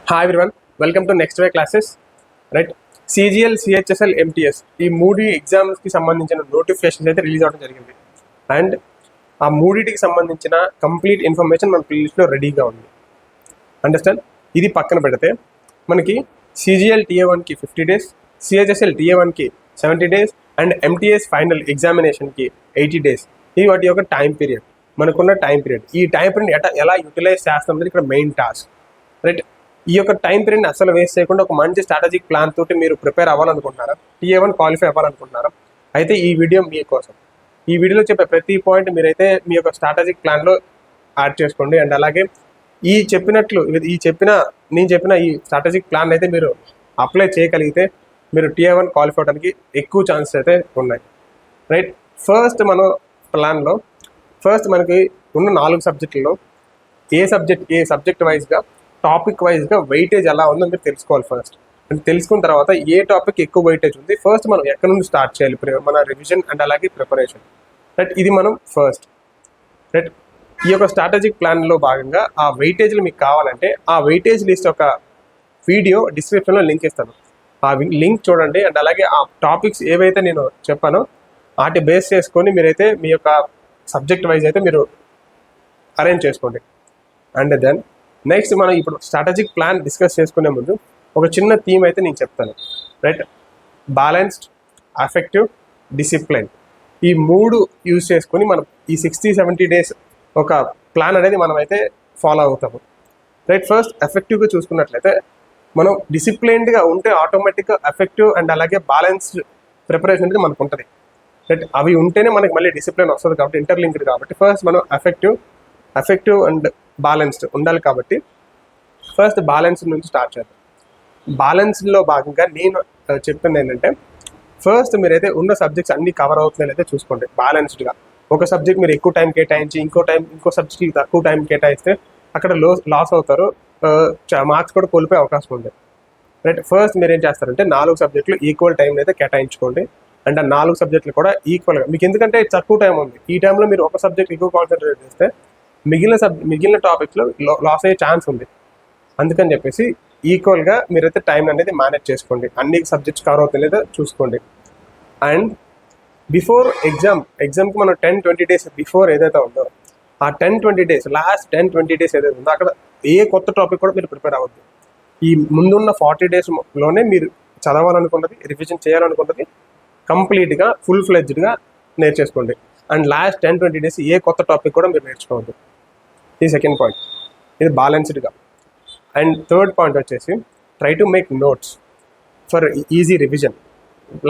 Hi everyone, welcome to next way classes. Right, CGL, CHSL, MTS ఈ మూడు ఎగ్జామ్స్కి సంబంధించిన నోటిఫికేషన్స్ అయితే రిలీజ్ అవ్వడం జరిగింది. అండ్ ఆ మూడింటికి సంబంధించిన కంప్లీట్ ఇన్ఫర్మేషన్ మన ప్లేలిస్ట్లో రెడీగా ఉంది. అండర్స్టాండ్? ఇది పక్కన పెడితే మనకి CGL TA1కి 50 days, CHSL TA1కి 70 days అండ్ MTS ఫైనల్ ఎగ్జామినేషన్కి 80 days. ఇది వాటి యొక్క టైం పీరియడ్, మనకున్న టైం పీరియడ్. ఈ టైం పీరియడ్ ఎలా యూటిలైజ్ చేస్తాం ఇక్కడ మెయిన్ టాస్క్. రైట్, ఈ యొక్క టైం పీరియడ్ని అసలు వేస్ట్ చేయకుండా ఒక మంచి స్ట్రాటజిక్ ప్లాన్ తోటి మీరు ప్రిపేర్ అవ్వాలనుకుంటున్నారా, TA1 క్వాలిఫై అవ్వాలనుకుంటున్నారా, అయితే ఈ వీడియో మీకోసం. ఈ వీడియోలో చెప్పే ప్రతి పాయింట్ మీరైతే మీ యొక్క స్ట్రాటజిక్ ప్లాన్లో యాడ్ చేసుకోండి. అండ్ అలాగే నేను చెప్పిన ఈ స్ట్రాటజిక్ ప్లాన్ అయితే మీరు అప్లై చేయగలిగితే మీరు TA1 క్వాలిఫై అవడానికి ఎక్కువ ఛాన్సెస్ అయితే ఉన్నాయి. రైట్, ఫస్ట్ మనకి ఉన్న 4 సబ్జెక్టుల్లో ఏ సబ్జెక్ట్ వైజ్గా టాపిక్ వైజ్గా వెయిటేజ్ ఎలా ఉందో మీరు తెలుసుకోవాలి ఫస్ట్. అండ్ తెలుసుకున్న తర్వాత ఏ టాపిక్ ఎక్కువ వెయిటేజ్ ఉంది, ఫస్ట్ మనం ఎక్కడి నుంచి స్టార్ట్ చేయాలి మన రివిజన్ అండ్ అలాగే ప్రిపరేషన్. రైట్, ఇది మనం ఫస్ట్. రైట్, ఈ యొక్క స్ట్రాటజిక్ ప్లాన్లో భాగంగా ఆ వెయిటేజ్లు మీకు కావాలంటే ఆ వెయిటేజ్ లిస్ట్ యొక్క వీడియో డిస్క్రిప్షన్లో లింక్ ఇస్తాను. ఆ లింక్ చూడండి. అండ్ అలాగే ఆ టాపిక్స్ ఏవైతే నేను చెప్పానో వాటి బేస్ చేసుకొని మీరైతే మీ యొక్క సబ్జెక్ట్ వైజ్ అయితే మీరు అరేంజ్ చేసుకోండి. అండ్ దెన్ నెక్స్ట్ మనం ఇప్పుడు స్ట్రాటజిక్ ప్లాన్ డిస్కస్ చేసుకునే ముందు ఒక చిన్న థీమ్ అయితే నేను చెప్తాను. రైట్, బ్యాలెన్స్డ్, ఎఫెక్టివ్, డిసిప్లైన్, ఈ 3 యూజ్ చేసుకొని మనం ఈ 60-70 days ఒక ప్లాన్ అనేది మనం అయితే ఫాలో అవుతాము. రైట్, ఫస్ట్ ఎఫెక్టివ్గా చూసుకున్నట్లయితే మనం డిసిప్లైన్డ్గా ఉంటే ఆటోమేటిక్గా ఎఫెక్టివ్ అండ్ అలాగే బ్యాలెన్స్డ్ ప్రిపరేషన్ అనేది మనకు ఉంటుంది. రైట్, అవి ఉంటేనే మనకి మళ్ళీ డిసిప్లిన్ వస్తుంది కాబట్టి ఇంటర్లింక్డ్ కాబట్టి ఫస్ట్ మనం ఎఫెక్టివ్ అండ్ బ్యాలెన్స్డ్ ఉండాలి. కాబట్టి ఫస్ట్ బ్యాలెన్స్ నుంచి స్టార్ట్ చేద్దాం. బ్యాలెన్స్లో భాగంగా నేను చెప్పింది ఏంటంటే ఫస్ట్ మీరైతే ఉన్న సబ్జెక్ట్స్ అన్ని కవర్ అవుతున్నాయి అయితే చూసుకోండి బ్యాలెన్స్డ్గా. ఒక సబ్జెక్ట్ మీరు ఎక్కువ టైం కేటాయించి ఇంకో సబ్జెక్ట్కి తక్కువ టైం కేటాయిస్తే అక్కడ లాస్ అవుతారు, మార్క్స్ కూడా కోల్పోయే అవకాశం ఉంది. రైట్, ఫస్ట్ మీరు ఏం చేస్తారంటే 4 సబ్జెక్టులు ఈక్వల్ టైం అయితే కేటాయించుకోండి. అండ్ ఆ 4 సబ్జెక్టులు కూడా ఈక్వల్గా మీకు, ఎందుకంటే తక్కువ టైం ఉంది, ఈ టైంలో మీరు ఒక సబ్జెక్ట్ ఎక్కువ కాన్సన్ట్రేట్ చేస్తే మిగిలిన టాపిక్స్లో లాస్ అయ్యే ఛాన్స్ ఉంది. అందుకని చెప్పేసి ఈక్వల్గా మీరైతే టైం అనేది మేనేజ్ చేసుకోండి. అన్ని సబ్జెక్ట్స్ కవర్ అవుతాయి లేదా చూసుకోండి. అండ్ బిఫోర్ ఎగ్జామ్కి మనం 10-20 days బిఫోర్ ఏదైతే ఉందో ఆ 10-20 days లాస్ట్ 10-20 days ఏదైతే ఉందో అక్కడ ఏ కొత్త టాపిక్ కూడా మీరు ప్రిపేర్ అవ్వద్దు. ఈ ముందున్న 40 daysలోనే మీరు చదవాలనుకున్నది, రివిజన్ చేయాలనుకున్నది కంప్లీట్గా ఫుల్ ఫ్లెడ్జ్డ్గా నేర్చేసుకోండి. అండ్ లాస్ట్ 10-20 days ఏ కొత్త టాపిక్ కూడా మీరు నేర్చుకోవద్దు. ఇది సెకండ్ పాయింట్, ఇది బ్యాలెన్స్డ్గా. అండ్ థర్డ్ పాయింట్ వచ్చేసి try to make notes for easy revision.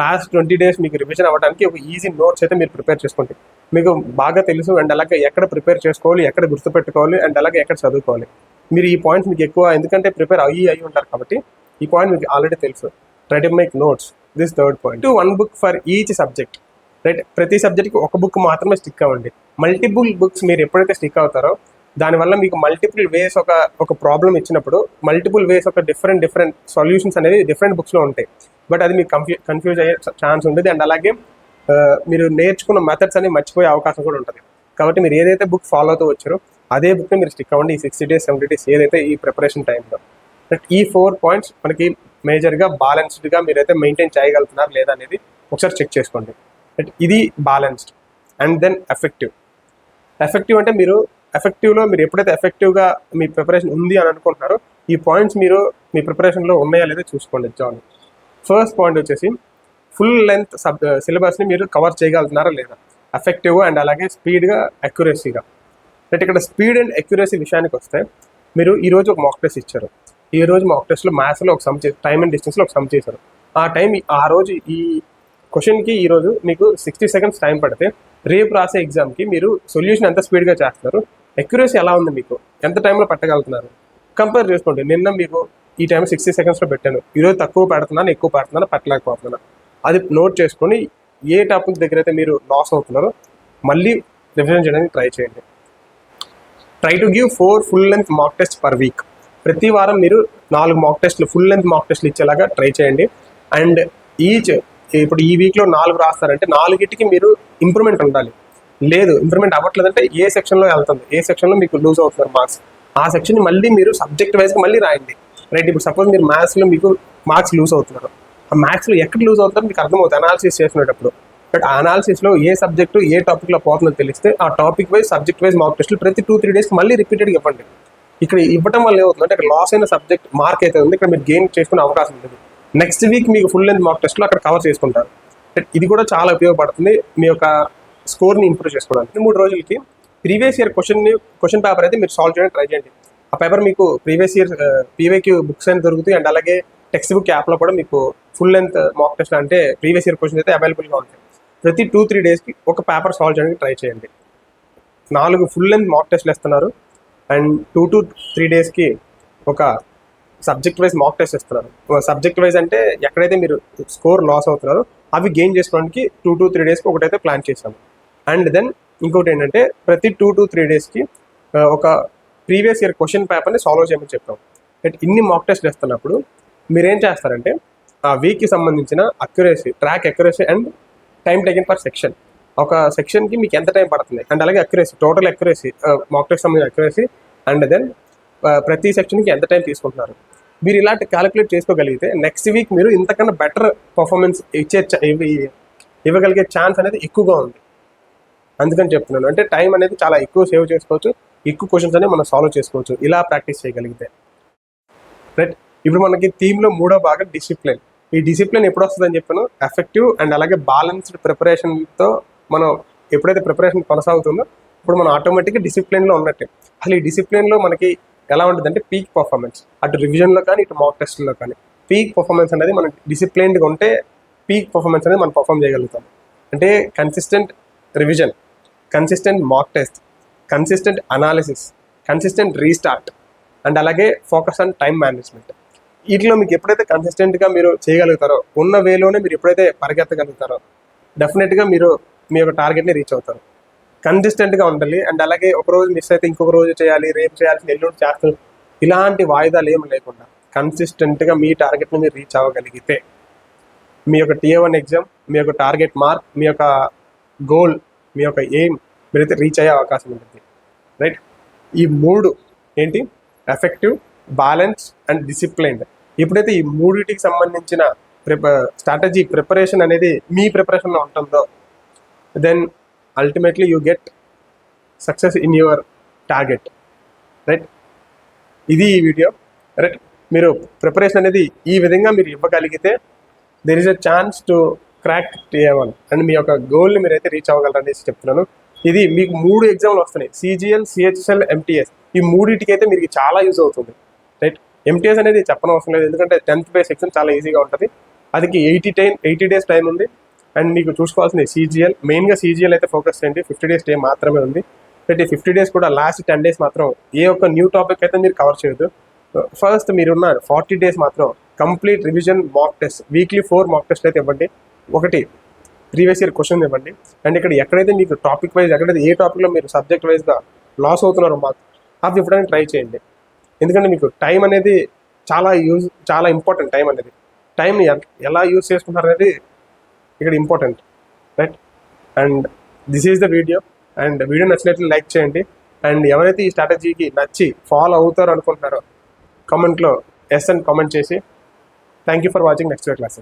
Last 20 days మీకు రివిజన్ అవ్వడానికి ఒక ఈజీ నోట్స్ అయితే మీరు ప్రిపేర్ చేసుకోండి. మీకు బాగా తెలుసు అండ్ అలాగే ఎక్కడ ప్రిపేర్ చేసుకోవాలి, ఎక్కడ గుర్తుపెట్టుకోవాలి అండ్ అలాగే ఎక్కడ చదువుకోవాలి. మీరు ఈ పాయింట్స్ మీకు ఎక్కువ, ఎందుకంటే ప్రిపేర్ అయ్యి ఉంటారు కాబట్టి ఈ పాయింట్ మీకు ఆల్రెడీ తెలుసు. Try to make notes, this third point. 1 book for each subject. Right, ప్రతి సబ్జెక్ట్కి ఒక బుక్ మాత్రమే స్టిక్ అవ్వండి. మల్టిపుల్ బుక్స్ మీరు ఎప్పుడైతే స్టిక్ అవుతారో దానివల్ల మీకు మల్టిపుల్ వేస్ ఒక ప్రాబ్లం ఇచ్చినప్పుడు మల్టిపుల్ వేస్ ఒక డిఫరెంట్ సొల్యూషన్స్ అనేవి డిఫరెంట్ బుక్స్లో ఉంటాయి. బట్ అది మీకు కన్ఫ్యూజ్ అయ్యే ఛాన్స్ ఉంటుంది. అండ్ అలాగే మీరు నేర్చుకున్న మెథడ్స్ అనేవి మర్చిపోయే అవకాశం కూడా ఉంటుంది. కాబట్టి మీరు ఏదైతే బుక్ ఫాలో అవుతూ వచ్చారో అదే బుక్ని మీరు స్టిక్ అవ్వండి ఈ 60 days 70 days ఏదైతే ఈ ప్రిపరేషన్ టైంలో. ఈ 4 points మనకి మేజర్గా బ్యాలెన్స్డ్గా మీరైతే మెయింటైన్ చేయగలుగుతున్నారు లేదా అనేది ఒకసారి చెక్ చేసుకోండి. ఇది బ్యాలెన్స్డ్. అండ్ దెన్ ఎఫెక్టివ్ అంటే మీరు ఎప్పుడైతే ఎఫెక్టివ్గా మీ ప్రిపరేషన్ ఉంది అని అనుకుంటున్నారో ఈ పాయింట్స్ మీరు మీ ప్రిపరేషన్లో ఉన్నాయా లేదా చూసుకోండి. చాలు. ఫస్ట్ పాయింట్ వచ్చేసి ఫుల్ లెంత్ సిలబస్ని మీరు కవర్ చేయగలుగుతున్నారా లేదా, ఎఫెక్టివ్గా అండ్ అలాగే స్పీడ్గా, అక్యురసీగా. అంటే ఇక్కడ స్పీడ్ అండ్ అక్యురసీ విషయానికి వస్తే మీరు ఈరోజు ఒక మాక్ టెస్ట్ ఇచ్చారు. ఈ రోజు మాక్ టెస్ట్లో మ్యాథ్స్లో ఒక సమ్ చేసి టైమ్ అండ్ డిస్టెన్స్లో ఒక సమ్ చేశారు. ఆ రోజు ఈ క్వశ్చన్కి ఈరోజు మీకు 60 seconds టైం పడితే రేపు రాసే ఎగ్జామ్కి మీరు సొల్యూషన్ ఎంత స్పీడ్గా చేస్తున్నారు, అక్యురసీ ఎలా ఉంది, మీకు ఎంత టైంలో పెట్టగలుగుతున్నారు కంపేర్ చేసుకోండి. నిన్న మీకు ఈ టైం 60 secondsలో పెట్టాను, ఈరోజు తక్కువ పెడుతున్నాను, ఎక్కువ పెడుతున్నాను, పెట్టలేకపోతున్నాను. అది నోట్ చేసుకొని ఏ టాపిక్ దగ్గర అయితే మీరు లాస్ అవుతున్నారో మళ్ళీ రివిజన్ చేయడానికి ట్రై చేయండి. Try to give 4 full length mock test per week. ప్రతి వారం మీరు 4 మాక్ టెస్ట్లు, ఫుల్ లెంత్ మాక్ టెస్ట్లు ఇచ్చేలాగా ట్రై చేయండి. అండ్ ఇప్పుడు ఈ వీక్లో 4 రాస్తారంటే 4టికి మీరు ఇంప్రూవ్మెంట్ ఉండాలి. లేదు ఇంప్రూవ్మెంట్ అవ్వట్లేదంటే ఏ సెక్షన్లో వెళ్తుంది, ఏ సెక్షన్లో మీకు లూజ్ అవుతున్నారు మార్క్స్, ఆ సెక్షన్ మళ్ళీ మీరు సబ్జెక్ట్ వైజ్గా మళ్ళీ రాయండి. రైట్. ఇప్పుడు సపోజ్ మీరు మ్యాథ్స్లో మీకు మార్క్స్ లూజ్ అవుతున్నారు, ఆ మ్యాథ్స్లో ఎక్కడ లూజ్ అవుతారో మీకు అర్థమవుతుంది అనాలిసిస్ చేసినప్పుడు. బట్ ఆ అనాలిసిస్లో ఏ సబ్జెక్టు ఏ టాపిక్లో పోతుందో తెలిస్తే ఆ టాపిక్ వైజ్ సబ్జెక్ట్ వైజ్ మాక్ టెస్ట్లు ప్రతి 2-3 డేస్కి మళ్ళీ రిపీటెడ్గా ఇవ్వండి. ఇక్కడ ఇవ్వడం వల్ల ఏమవుతుందంటే అక్కడ లాస్ అయిన సబ్జెక్ట్ మార్క్ అయితే ఉంది, ఇక్కడ మీరు గెయిన్ చేసుకునే అవకాశం ఉంటుంది. నెక్స్ట్ వీక్ మీకు ఫుల్ లెంత్ మాక్ టెస్ట్లో అక్కడ కవర్ చేసుకుంటారు. ఇది కూడా చాలా ఉపయోగపడుతుంది మీ యొక్క స్కోర్ని ఇంప్రూవ్ చేసుకోవడానికి. 3 రోజులకి ప్రీవియస్ ఇయర్ క్వశ్చన్ పేపర్ అయితే మీరు సాల్వ్ చేయడానికి ట్రై చేయండి. ఆ పేపర్ మీకు ప్రీవియస్ ఇయర్ పీవైక్యూ బుక్స్ అని దొరుకుతాయి, అండ్ అలాగే టెక్స్ట్ బుక్ యాప్లో కూడా మీకు ఫుల్ లెంత్ మాక్ టెస్ట్ అంటే ప్రీవియస్ ఇయర్ క్వశ్చన్స్ అయితే అవైలబుల్గా ఉంటాయి. ప్రతి 2-3 డేస్కి ఒక పేపర్ సాల్వ్ చేయడానికి ట్రై చేయండి. 4 ఫుల్ లెంత్ మాక్ టెస్ట్లు ఇస్తున్నారు, అండ్ 2-3 డేస్కి ఒక సబ్జెక్ట్ వైజ్ మాక్ టెస్ట్ ఇస్తున్నారు. సబ్జెక్ట్ వైజ్ అంటే ఎక్కడైతే మీరు స్కోర్ లాస్ అవుతున్నారో అవి గెయిన్ చేసుకోవడానికి 2-3 డేస్కి ఒకటైతే ప్లాన్ చేశాము. అండ్ దెన్ ఇంకోటి ఏంటంటే ప్రతి 2-3 డేస్కి ఒక ప్రీవియస్ ఇయర్ క్వశ్చన్ పేపర్ని సాల్వ్ చేయమని చెప్పాము. ఇన్ని మాక్ టెస్ట్ ఇస్తున్నప్పుడు మీరేం చేస్తారంటే ఆ వీక్కి సంబంధించిన accuracy, track accuracy and time taken per section, ఒక సెక్షన్కి మీకు ఎంత టైం పడుతుంది అండ్ అలాగే accuracy, total accuracy, mock test సంబంధించిన అక్యురసీ, అండ్ దెన్ ప్రతి సెక్షన్కి ఎంత టైం తీసుకుంటున్నారు, మీరు ఇలాంటి క్యాలిక్యులేట్ చేసుకోగలిగితే నెక్స్ట్ వీక్ మీరు ఇంతకన్నా బెటర్ పర్ఫార్మెన్స్ ఇవ్వగలిగే ఛాన్స్ అనేది ఎక్కువగా ఉంది. అందుకని చెప్తున్నాను, అంటే టైం అనేది చాలా ఎక్కువ సేవ్ చేసుకోవచ్చు, ఎక్కువ క్వశ్చన్స్ అనేవి మనం సాల్వ్ చేసుకోవచ్చు ఇలా ప్రాక్టీస్ చేయగలిగితే. రైట్. ఇప్పుడు మనకి థీమ్లో 3వ భాగం డిసిప్లిన్. ఈ డిసిప్లిన్ ఎప్పుడు వస్తుందని చెప్పాను, ఎఫెక్టివ్ అండ్ అలాగే బ్యాలెన్స్డ్ ప్రిపరేషన్తో మనం ఎప్పుడైతే ప్రిపరేషన్ కొనసాగుతుందో ఇప్పుడు మనం ఆటోమేటిక్గా డిసిప్లిన్లో ఉన్నట్టే. అసలు ఈ డిసిప్లిన్లో మనకి ఎలా ఉంటుందంటే పీక్ పర్ఫార్మెన్స్, అటు రివిజన్లో కానీ ఇటు మాక్ టెస్ట్లో కానీ పీక్ పర్ఫార్మెన్స్ అనేది మనం డిసిప్లిన్డ్గా ఉంటే పీక్ పర్ఫార్మెన్స్ అనేది మనం పర్ఫామ్ చేయగలుగుతాం. అంటే consistent revision, consistent mock test, consistent analysis, consistent restart, and అలాగే ఫోకస్ ఆన్ టైం మేనేజ్మెంట్. వీటిలో మీకు ఎప్పుడైతే కన్సిస్టెంట్గా మీరు చేయగలుగుతారో, ఉన్న వేలోనే మీరు ఎప్పుడైతే పరిగెత్తగలుగుతారో డెఫినెట్గా మీరు మీ యొక్క టార్గెట్ని రీచ్ అవుతారు. కన్సిస్టెంట్గా ఉండాలి, అండ్ అలాగే ఒక రోజు మిస్ అయితే ఇంకొక రోజు చేయాలి, రేపు చేయాల్సిన ఎల్లుండి చేస్తారు, ఇలాంటి వాయిదాలు ఏమి లేకుండా కన్సిస్టెంట్గా మీ టార్గెట్ని మీరు రీచ్ అవ్వగలిగితే మీ యొక్క Tier 1 ఎగ్జామ్, మీ యొక్క టార్గెట్ మార్క్, మీ యొక్క గోల్, మీ యొక్క ఎయిమ్ మీరైతే రీచ్ అయ్యే అవకాశం ఉంటుంది. రైట్. ఈ 3 ఏంటి, ఎఫెక్టివ్, బ్యాలెన్స్ అండ్ డిసిప్లైన్డ్. ఎప్పుడైతే ఈ 3టికి సంబంధించిన స్ట్రాటజీ ప్రిపరేషన్ అనేది మీ ప్రిపరేషన్లో ఉంటుందో then ultimately you get success in your target. Right. ఇది ఈ వీడియో. రైట్. మీరు ప్రిపరేషన్ అనేది ఈ విధంగా మీరు ఇవ్వగలిగితే there is a chance to crack Tier 1 and మీ యొక్క గోల్ని మీరైతే రీచ్ అవ్వగలరు అనేసి చెప్తున్నాను. ఇది మీకు 3 ఎగ్జామ్లు వస్తున్నాయి, CGL, CHSL, MTS. ఈ 3టికి అయితే మీకు చాలా యూజ్ అవుతుంది. రైట్. MTS అనేది చెప్పనవసరం లేదు, ఎందుకంటే 10th బేస్ ఎగ్జామ్ చాలా ఈజీగా ఉంటుంది. అదికి 80 డేస్ టైం ఉంది. అండ్ మీకు చూసుకోవాల్సింది CGL, మెయిన్గా CGL అయితే ఫోకస్ చేయండి. 50 డేస్ టైం మాత్రమే ఉంది. బట్ ఈ 50 డేస్ కూడా లాస్ట్ 10 డేస్ మాత్రం ఏ ఒక్క న్యూ టాపిక్ అయితే మీరు కవర్ చేయొద్దు. ఫస్ట్ మీరున్న 40 డేస్ మాత్రం complete revision, mock test, weekly 4 mock test అయితే ఇవ్వండి. ఒకటి ప్రీవియస్ ఇయర్ క్వశ్చన్ ఇవ్వండి. అండ్ ఇక్కడ ఎక్కడైతే మీకు టాపిక్ వైజ్, ఎక్కడైతే ఏ టాపిక్లో మీరు సబ్జెక్ట్ వైజ్గా లాస్ అవుతున్నారో మార్క్స్ అవి ఇవ్వడానికి ట్రై చేయండి. ఎందుకంటే మీకు టైం అనేది చాలా ఇంపార్టెంట్. టైం ఎలా యూజ్ చేసుకుంటారు అనేది ఇక్కడ important. Right. And this is the video. And video నచ్చినట్లు లైక్ చేయండి. అండ్ ఎవరైతే ఈ స్ట్రాటజీకి నచ్చి ఫాలో అవుతారో అనుకుంటున్నారో కామెంట్లో ఎస్ అని కామెంట్ చేసి thank you for watching next class.